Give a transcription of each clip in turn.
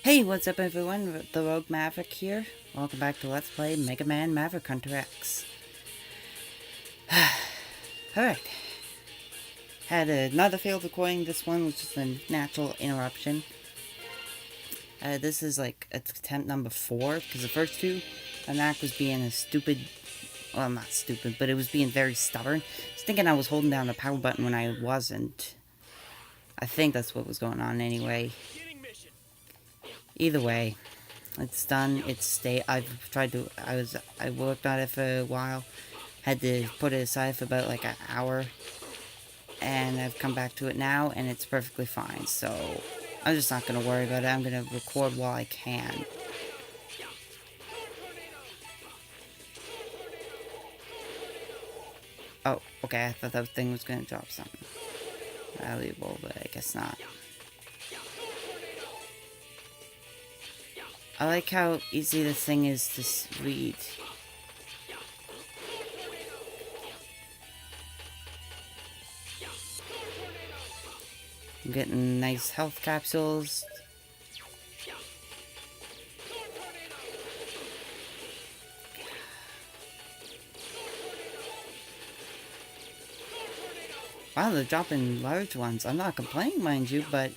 Hey, what's up everyone? The Rogue Maverick here. Welcome back to Let's Play Mega Man Maverick Hunter X. Alright. Had another failed recording. This one was just a natural interruption. This is like attempt number 4, because the first two, Mac was being a stupid... Well, not stupid, but it was being very stubborn. I was thinking I was holding down the power button when I wasn't. I think that's what was going on anyway. Either way, it's done. I've tried to. I worked on it for a while. Had to put it aside for about like an hour, and I've come back to it now, and it's perfectly fine. So I'm just not gonna worry about it. I'm gonna record while I can. Oh, okay. I thought that thing was gonna drop something valuable, but I guess not. I like how easy this thing is to read. I'm getting nice health capsules. Wow, they're dropping large ones. I'm not complaining, mind you, but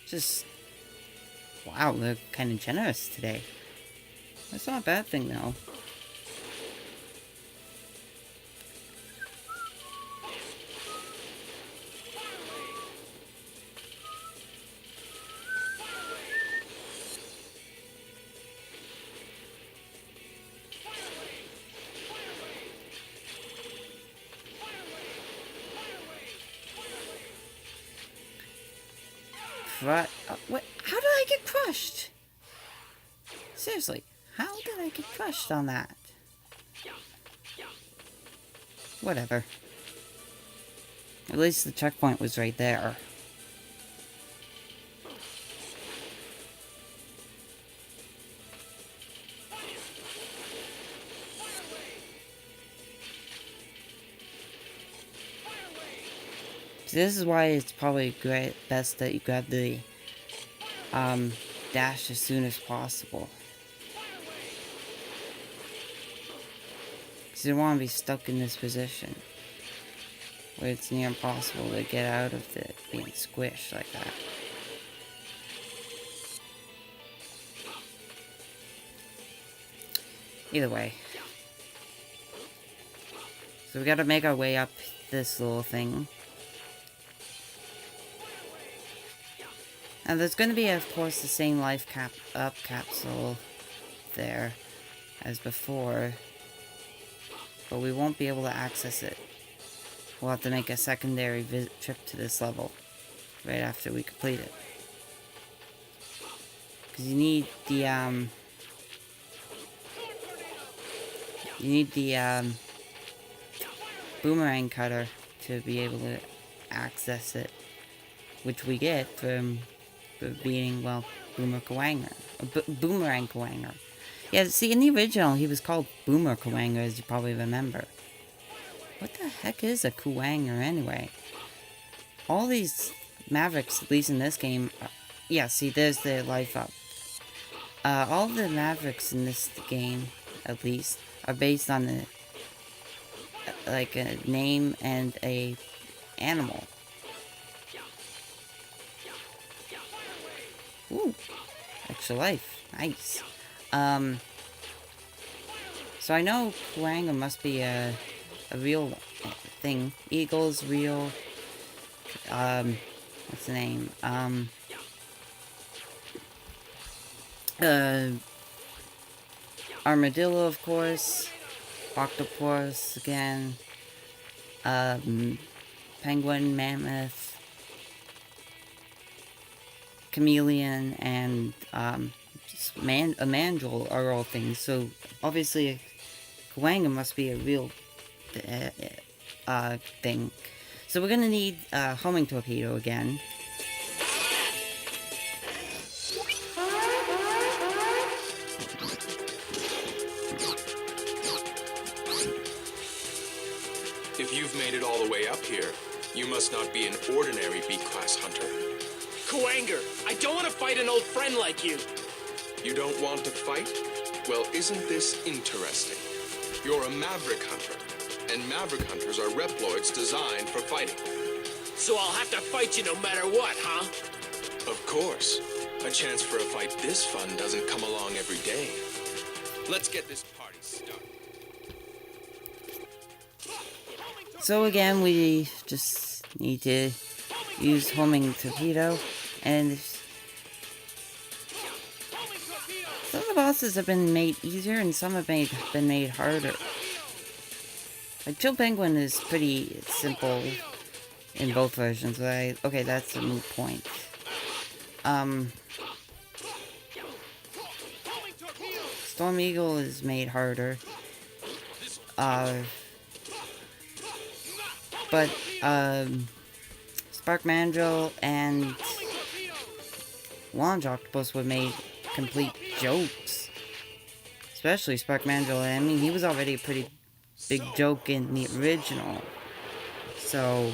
just... Wow, they're kind of generous today. That's not a bad thing, though. What? How did I get crushed? Seriously, how did I get crushed on that? Whatever. At least the checkpoint was right there. This is why it's probably best that you grab the dash as soon as possible. Because you don't want to be stuck in this position where it's near impossible to get out of it being squished like that. Either way. So we gotta make our way up this little thing. Now there's going to be, of course, the same life capsule there as before, but we won't be able to access it. We'll have to make a secondary trip to this level right after we complete it. Because you need the boomerang cutter to be able to access it, which we get from beating, well, Boomerang Kawanger. Yeah, see, in the original, he was called Boomer Kawanger, as you probably remember. What the heck is a Kawanger, anyway? All these Mavericks, at least in this game... yeah, see, there's the life up. All the Mavericks in this game, at least, are based on the... like, a name and a animal. Ooh, extra life. Nice. So I know Kuanga must be a real thing. Eagle's real. What's the name? Armadillo, of course. Octopus, again. Penguin, mammoth. Chameleon and a mandrill are all things, so obviously a Kawanga must be a real thing. So we're gonna need a homing torpedo again. If you've made it all the way up here, you must not be an ordinary B-class hunter. Kuwanger, I don't want to fight an old friend like you. You don't want to fight? Well, isn't this interesting? You're a Maverick hunter, and Maverick hunters are Reploids designed for fighting. So I'll have to fight you no matter what, huh? Of course. A chance for a fight this fun doesn't come along every day. Let's get this party started. So again, we just need to use homing torpedo, and some of the bosses have been made easier and some have been made harder. Like Chill Penguin is pretty simple in both versions, right? Okay, that's a moot point. Storm Eagle is made harder. But Spark Mandrill and Launch Octopus were made complete jokes. Especially Spark Mandrill. I mean, he was already a pretty big joke in the original. So,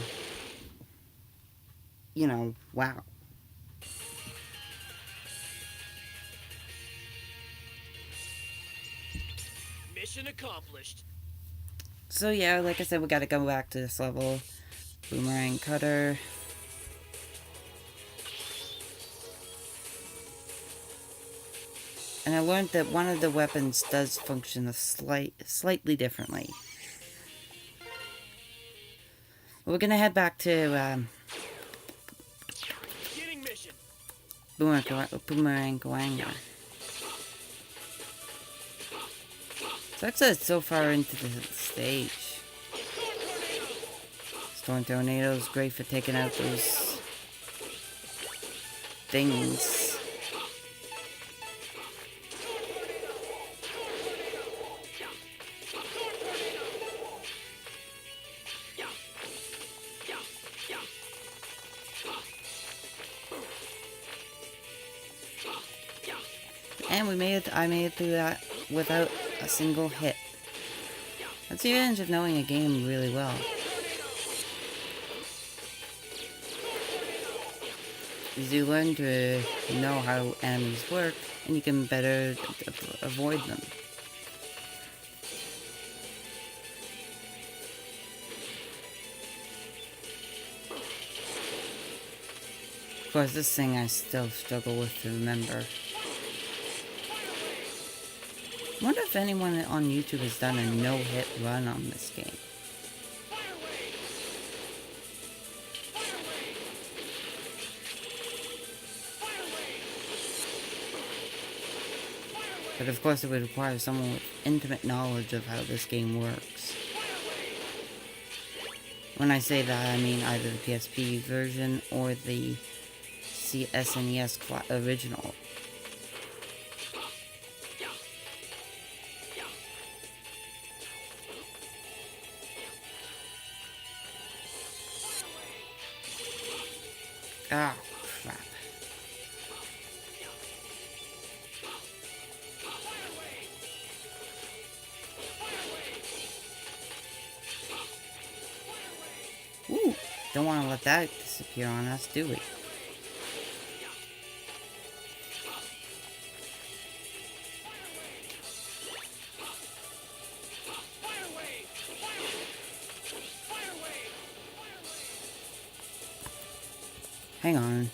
you know, wow. Mission accomplished. So yeah, like I said, we gotta go back to this level. Boomerang Cutter. And I learned that one of the weapons does function slightly differently. We're gonna head back to Boomerang Kuwanger. Sucks that it's so far into the stage. Storm Tornado is great for taking out those things. And I made it through that without a single hit. That's the advantage of knowing a game really well. Is you learn to know how enemies work, and you can better avoid them. Of course, this thing I still struggle with to remember. I wonder if anyone on YouTube has done a no-hit run on this game. But of course it would require someone with intimate knowledge of how this game works. When I say that, I mean either the PSP version or the SNES original. Ah, crap. Ooh, don't want to let that disappear on us, do we? Hang on.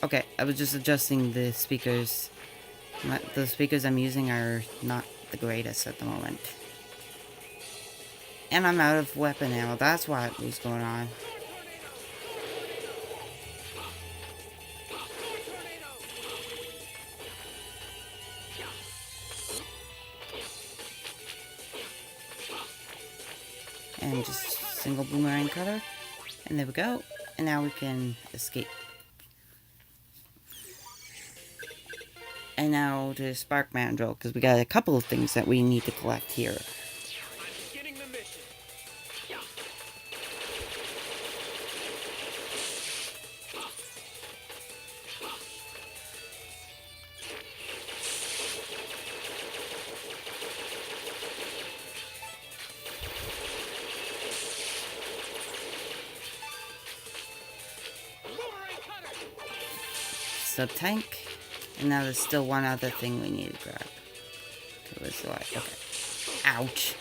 Okay, I was just adjusting the speakers. The speakers I'm using are not the greatest at the moment. And I'm out of weapon ammo, that's what was going on. And just single boomerang cutter. And there we go. And now we can escape. And now to Spark Mandrill, because we got a couple of things that we need to collect here. sub-tank. And now there's still one other thing we need to grab. Okay, where's the light? Okay. Ouch.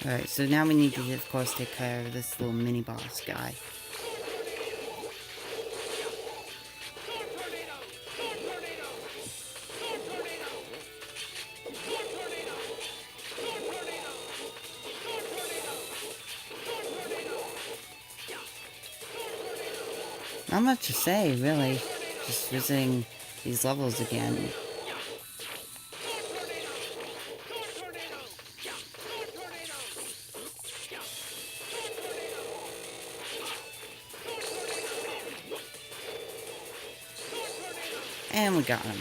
Alright, so now we need to, of course, take care of this little mini-boss guy. Not much to say, really. Just visiting these levels again. And we got him.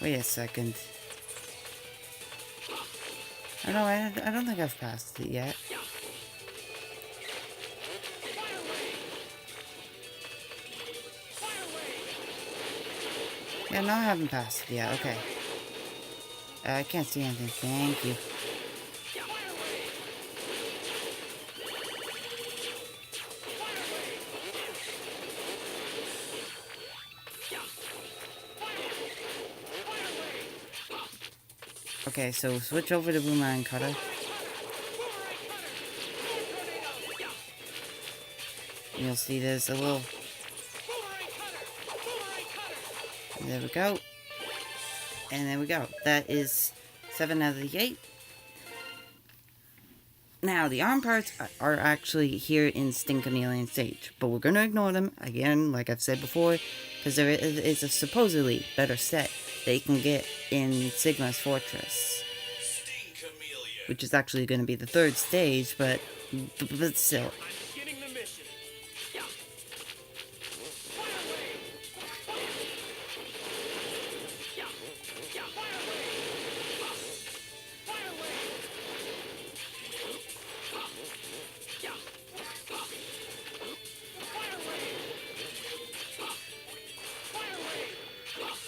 Wait a second. Oh no, I don't think I've passed it yet. Yeah, no, I haven't passed it yet. Okay. I can't see anything. Thank you. Okay, so switch over to Boomerang Cutter. And you'll see there's a little... There we go. And there we go. That is 7 out of the 8. Now, the arm parts are actually here in Stinkemelion Stage, but we're going to ignore them, again, like I've said before, because there is a supposedly better set that you can get in Sigma's Fortress. Which is actually going to be the 3rd stage, but still. I'm beginning the mission.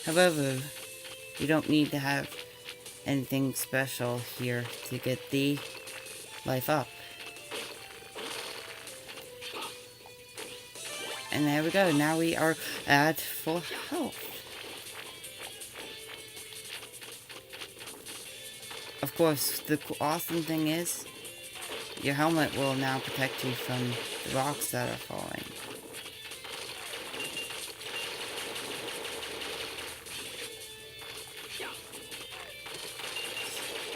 However, you don't need to have anything special here to get the life up. And there we go. Now we are at full health. Of course, the awesome thing is, your helmet will now protect you from the rocks that are falling.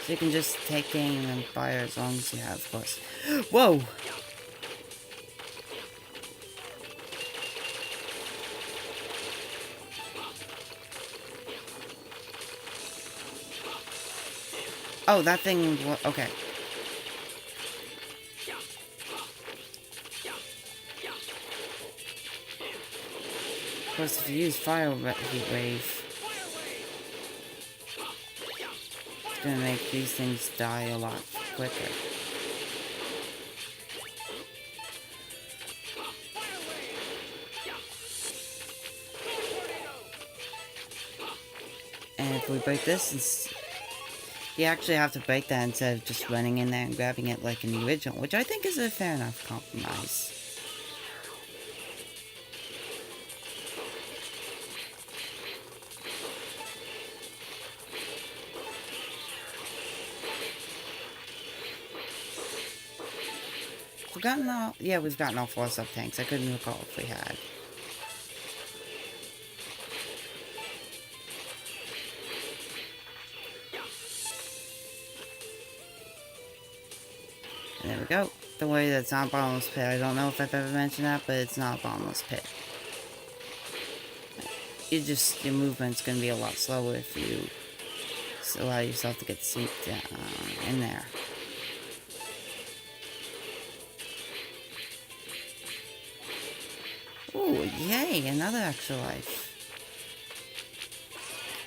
So you can just take aim and fire as long as you have, of course. Whoa! Oh, that thing... Okay. Of course, if you use Fire Heat Wave, it's gonna make these things die a lot quicker. And if we break this, you actually have to break that instead of just running in there and grabbing it like in the original, which I think is a fair enough compromise. Forgotten all... Yeah, we've gotten all 4 sub-tanks. I couldn't recall if we had. And there we go. Don't worry, that's not a bottomless pit. I don't know if I've ever mentioned that, but it's not a bottomless pit. Your movement's gonna be a lot slower if you allow yourself to get seeped in there. Ooh, yay, another extra life.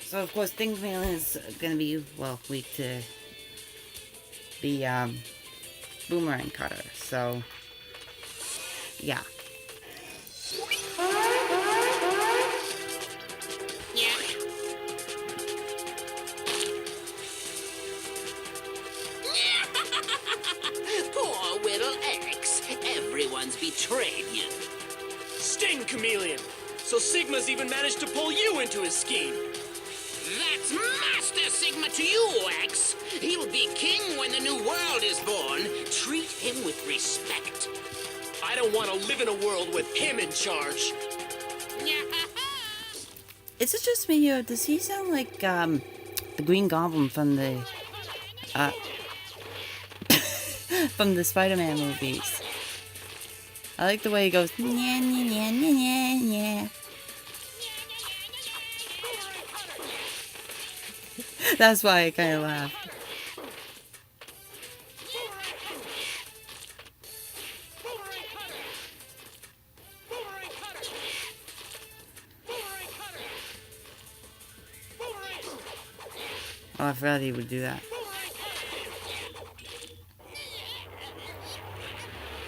So, of course, Thingman is gonna be, well, weak to the, boomerang cutter, so, yeah. Poor little X. Everyone's betrayed you. Sting, Chameleon! So Sigma's even managed to pull you into his scheme! That's Master Sigma to you, X. He'll be king when the new world is born. Treat him with respect. I don't want to live in a world with him in charge! Is it just me, or does he sound like, the Green Goblin from the, from the Spider-Man movies? I like the way he goes, nya, nya, nya, nya, nya, nya. That's why I kind of laughed. Oh, I forgot he would do that.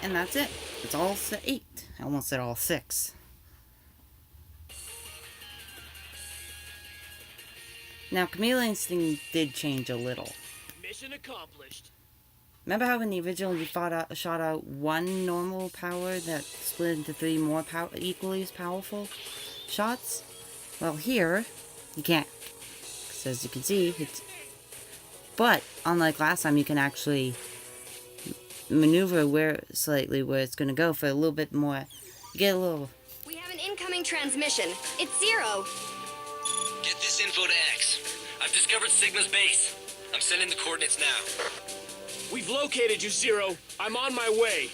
And that's it. It's all 8. I almost said all 6. Now, Chameleon's thing did change a little. Mission accomplished. Remember how in the original you shot out one normal power that split into 3 more equally as powerful shots? Well, here, you can't. So as you can see, it's... But, unlike last time, you can actually maneuver where it's going to go for a little bit more. You get a little... We have an incoming transmission. It's 0. Get this info to X. I've discovered Sigma's base. I'm sending the coordinates now. We've located you, Zero. I'm on my way.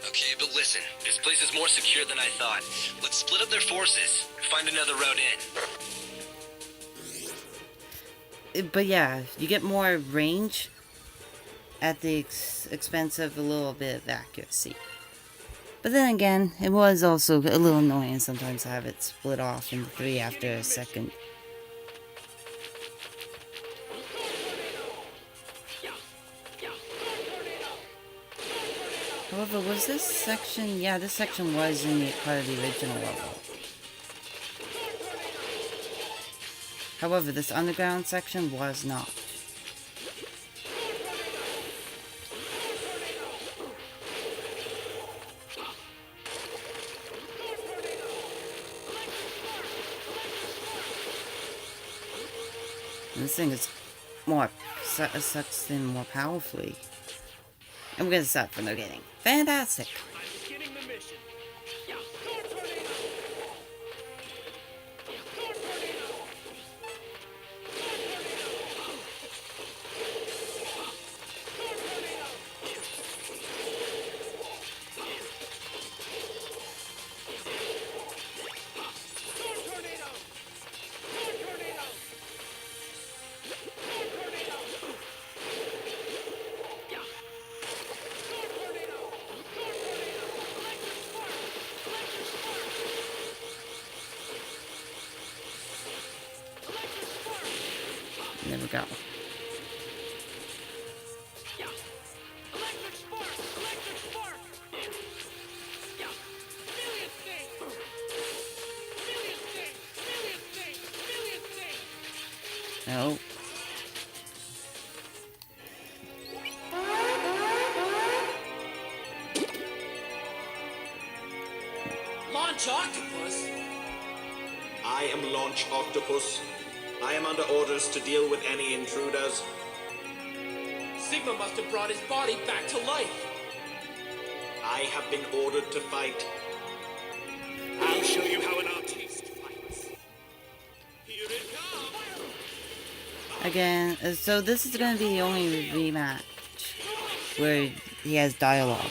Okay, but listen. This place is more secure than I thought. Let's split up their forces. Find another route in. But yeah, you get more range at the expense of a little bit of accuracy. But then again, it was also a little annoying sometimes to have it split off into 3 after a second. However, was this section... Yeah, this section was in the part of the original level. However, this underground section was not. And this thing is more... sucks in more powerfully. I'm gonna start from the beginning. Fantastic! I'm beginning the mission. There we go. No. Launch Octopus? I am Launch Octopus. I am under orders to deal with any intruders. Sigma must have brought his body back to life. I have been ordered to fight. I'll show you how an Optimist fights. Here it comes! Again, so this is going to be the only rematch where he has dialogue.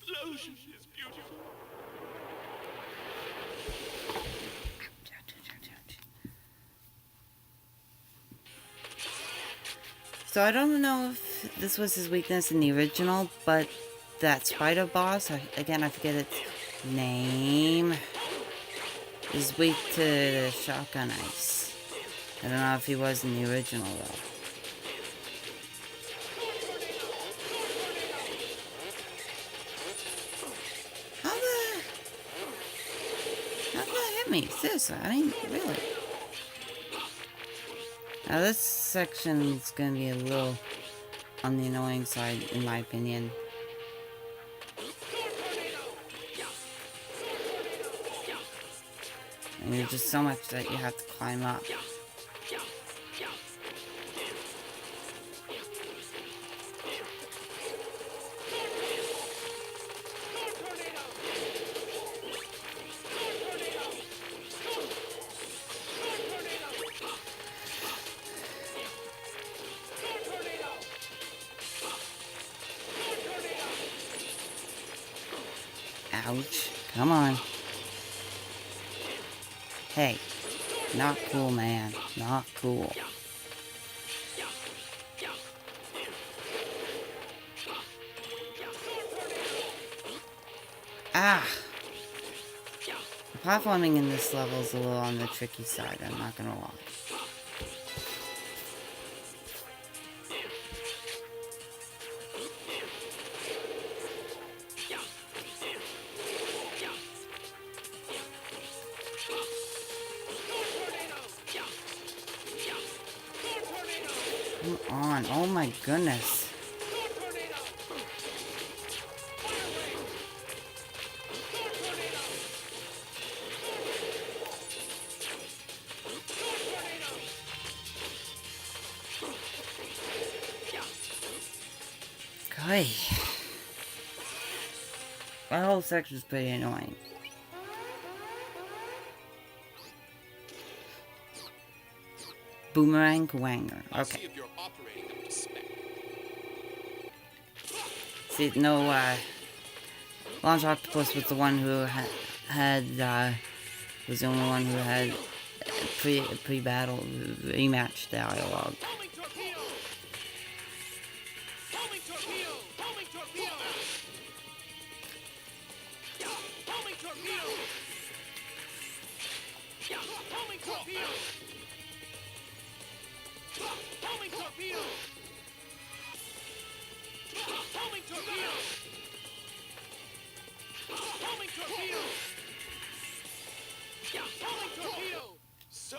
Explosion is beautiful. So I don't know if this was his weakness in the original, but that spider boss, again I forget its name, is weak to the shotgun ice. I don't know if he was in the original though. How did that hit me? Seriously, I mean, really. Now this section's gonna be a little on the annoying side, in my opinion. And there's just so much that you have to climb up. Ouch. Come on. Hey. Not cool, man. Not cool. Ah! The platforming in this level is a little on the tricky side, I'm not gonna lie. Come on, oh my goodness. Okay. That whole section's pretty annoying. Boomerang Kwanger. Okay. See, no, Launch Octopus was the one who was the only one who had pre-battle rematch dialogue. So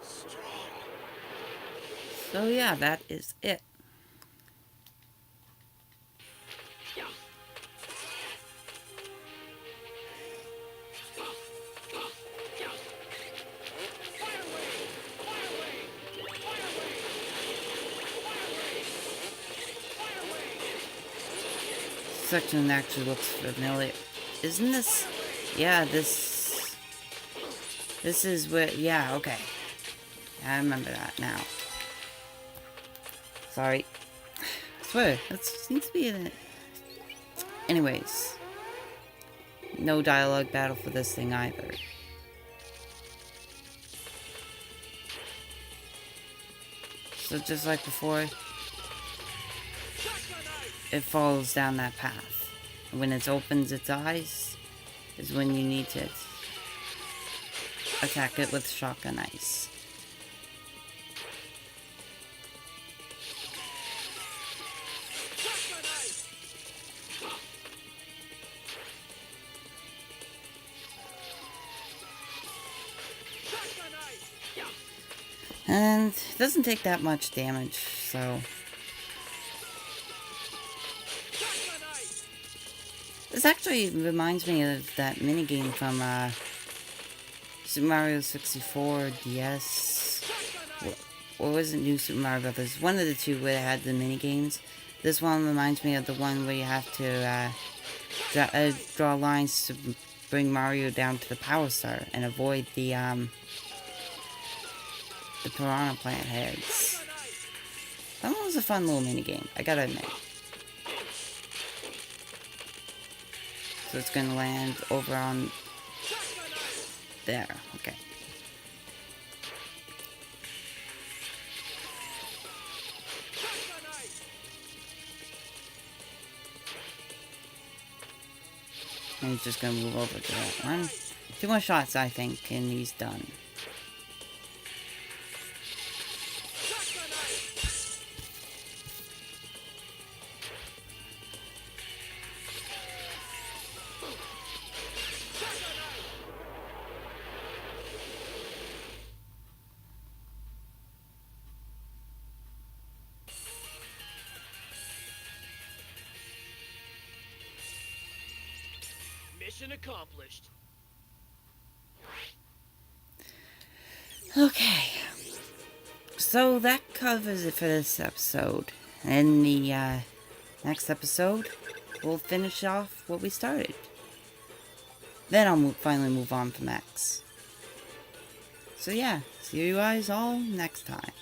strong. So yeah, that is it. Section actually looks familiar. Isn't this? Yeah, this is where, yeah, okay. I remember that now. Sorry. I swear, that seems to be in it. Anyways. No dialogue battle for this thing either. So just like before, it falls down that path. When it opens its eyes is when you need to attack it with shotgun ice. And it doesn't take that much damage, so... This actually reminds me of that minigame from Super Mario 64 DS, or was it New Super Mario Brothers? One of the two where they had the mini games. This one reminds me of the one where you have to draw lines to bring Mario down to the Power Star and avoid the Piranha Plant heads. That one was a fun little mini game, I gotta admit. So it's gonna land over on there. Okay. And he's just gonna move over to that one. 2 more shots, I think, and he's done. Mission accomplished. Okay. So that covers it for this episode. In the next episode, we'll finish off what we started. Then I'll finally move on from X. So yeah, see you guys all next time.